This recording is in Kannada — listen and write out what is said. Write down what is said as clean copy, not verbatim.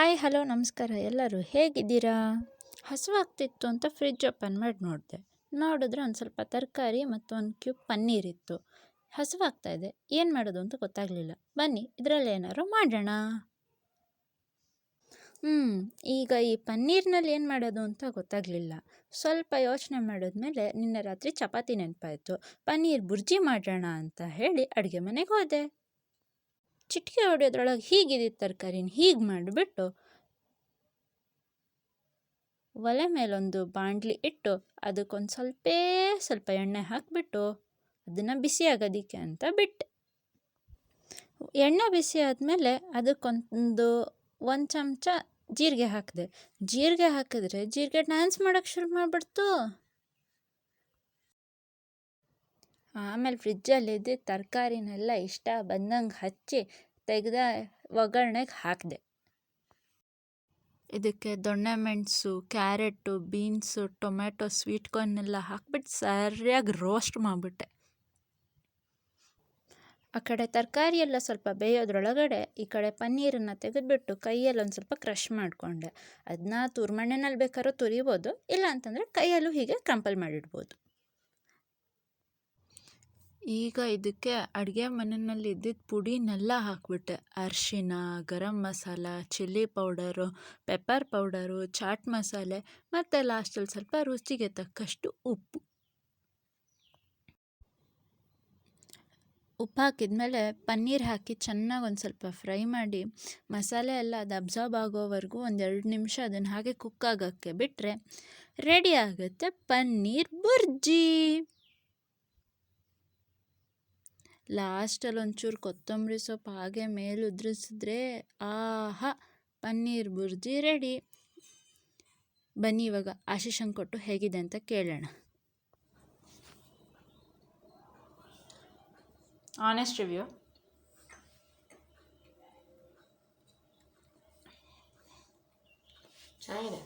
ಹಾಯ್ ಹಲೋ ನಮಸ್ಕಾರ ಎಲ್ಲರೂ ಹೇಗಿದ್ದೀರಾ? ಹಸುವಾಗ್ತಿತ್ತು ಅಂತ ಫ್ರಿಡ್ಜ್ ಓಪನ್ ಮಾಡಿ ನೋಡಿದ್ರೆ ಒಂದು ಸ್ವಲ್ಪ ತರಕಾರಿ ಮತ್ತು ಒಂದು ಕ್ಯೂಬ್ ಪನ್ನೀರ್ ಇತ್ತು. ಹಸುವಾಗ್ತಾ ಇದೆ, ಏನು ಮಾಡೋದು ಅಂತ ಗೊತ್ತಾಗಲಿಲ್ಲ. ಬನ್ನಿ ಇದರಲ್ಲಿ ಏನಾದ್ರು ಮಾಡೋಣ. ಈಗ ಈ ಪನ್ನೀರ್ನಲ್ಲಿ ಏನು ಮಾಡೋದು ಅಂತ ಗೊತ್ತಾಗಲಿಲ್ಲ. ಸ್ವಲ್ಪ ಯೋಚನೆ ಮಾಡಿದ್ಮೇಲೆ ನಿನ್ನೆ ರಾತ್ರಿ ಚಪಾತಿ ನೆನಪಾಯಿತು. ಪನ್ನೀರ್ ಬುರ್ಜಿ ಮಾಡೋಣ ಅಂತ ಹೇಳಿ ಅಡುಗೆ ಮನೆಗೆ ಹೋದೆ. ಚಿಟಿಕೆ ಹೊಡೆಯೋದ್ರೊಳಗೆ ಹೀಗಿದ್ದಿದ್ದ ತರಕಾರಿನ ಹೀಗೆ ಮಾಡಿಬಿಟ್ಟು ಒಲೆ ಮೇಲೊಂದು ಬಾಣಲಿ ಇಟ್ಟು ಅದಕ್ಕೊಂದು ಸ್ವಲ್ಪ ಎಣ್ಣೆ ಹಾಕಿಬಿಟ್ಟು ಅದನ್ನು ಬಿಸಿ ಆಗೋದಕ್ಕೆ ಅಂತ ಬಿಟ್ಟೆ. ಎಣ್ಣೆ ಬಿಸಿ ಆದಮೇಲೆ ಅದಕ್ಕೊಂದು 1 ಚಮಚ ಜೀರಿಗೆ ಹಾಕಿದೆ. ಜೀರಿಗೆ ಹಾಕಿದ್ರೆ ಜೀರಿಗೆ ಡ್ಯಾನ್ಸ್ ಮಾಡೋಕ್ಕೆ ಶುರು ಮಾಡಿಬಿಡ್ತು. ಆಮೇಲೆ ಫ್ರಿಜ್ಜಲ್ಲಿ ಇದ್ದಿದ್ದ ತರಕಾರಿನೆಲ್ಲ ಇಷ್ಟ ಬಂದಂಗೆ ಹಚ್ಚಿ ತೆಗೆದ ಒಗ್ಗರಣೆಗೆ ಹಾಕಿದೆ. ಇದಕ್ಕೆ ದೊಣ್ಣೆ ಮೆಣಸು, ಕ್ಯಾರೆಟು, ಬೀನ್ಸು, ಟೊಮೆಟೊ, ಸ್ವೀಟ್ ಕಾರ್ನೆಲ್ಲ ಹಾಕ್ಬಿಟ್ಟು ಸರಿಯಾಗಿ ರೋಸ್ಟ್ ಮಾಡಿಬಿಟ್ಟೆ. ಆ ಕಡೆ ತರಕಾರಿ ಎಲ್ಲ ಸ್ವಲ್ಪ ಬೇಯೋದ್ರೊಳಗಡೆ ಈ ಕಡೆ ಪನ್ನೀರನ್ನು ತೆಗೆದುಬಿಟ್ಟು ಕೈಯಲ್ಲಿ ಒಂದು ಸ್ವಲ್ಪ ಕ್ರಷ್ ಮಾಡಿಕೊಂಡೆ. ಅದನ್ನ ತುರ್ಮಣ್ಣೆನಲ್ಲಿ ಬೇಕಾದ್ರೂ ತುರಿಬೋದು, ಇಲ್ಲ ಅಂತಂದರೆ ಕೈಯಲ್ಲೂ ಹೀಗೆ ಕ್ರಂಪಲ್ ಮಾಡಿಡ್ಬೋದು. ಈಗ ಇದಕ್ಕೆ ಅಡುಗೆ ಮನೆಯಲ್ಲಿ ಇದ್ದಿದ್ದ ಪುಡಿನೆಲ್ಲ ಹಾಕಿಬಿಟ್ಟೆ. ಅರಿಶಿನ, garam masala, chilli powder, pepper powder, chaat masala ಮತ್ತು ಲಾಸ್ಟಲ್ಲಿ ಸ್ವಲ್ಪ ರುಚಿಗೆ ತಕ್ಕಷ್ಟು ಉಪ್ಪು ಹಾಕಿದ್ಮೇಲೆ ಪನ್ನೀರ್ ಹಾಕಿ ಚೆನ್ನಾಗಿ ಒಂದು ಸ್ವಲ್ಪ ಫ್ರೈ ಮಾಡಿ ಮಸಾಲೆ ಎಲ್ಲ ಅದು ಅಬ್ಸಾರ್ಬ್ ಆಗೋವರೆಗೂ 1-2 ನಿಮಿಷ ಅದನ್ನು ಹಾಗೆ ಕುಕ್ ಆಗೋಕ್ಕೆ ಬಿಟ್ಟರೆ ರೆಡಿ ಆಗುತ್ತೆ ಪನ್ನೀರ್ ಬುರ್ಜಿ. ಲಾಸ್ಟಲ್ಲಿ ಒಂಚೂರು ಕೊತ್ತಂಬರಿ ಸೊಪ್ಪು ಹಾಗೆ ಮೇಲೆ ಉದುರಿಸಿದ್ರೆ ಆಹಾ, ಪನ್ನೀರ್ ಬುರ್ಜಿ ರೆಡಿ. ಬನ್ನಿ ಇವಾಗ ಆಶೀಶಂಗೆ ಕೊಟ್ಟು ಹೇಗಿದೆ ಅಂತ ಕೇಳೋಣ. Honest review. ಚೆನ್ನಾಗಿದೆ.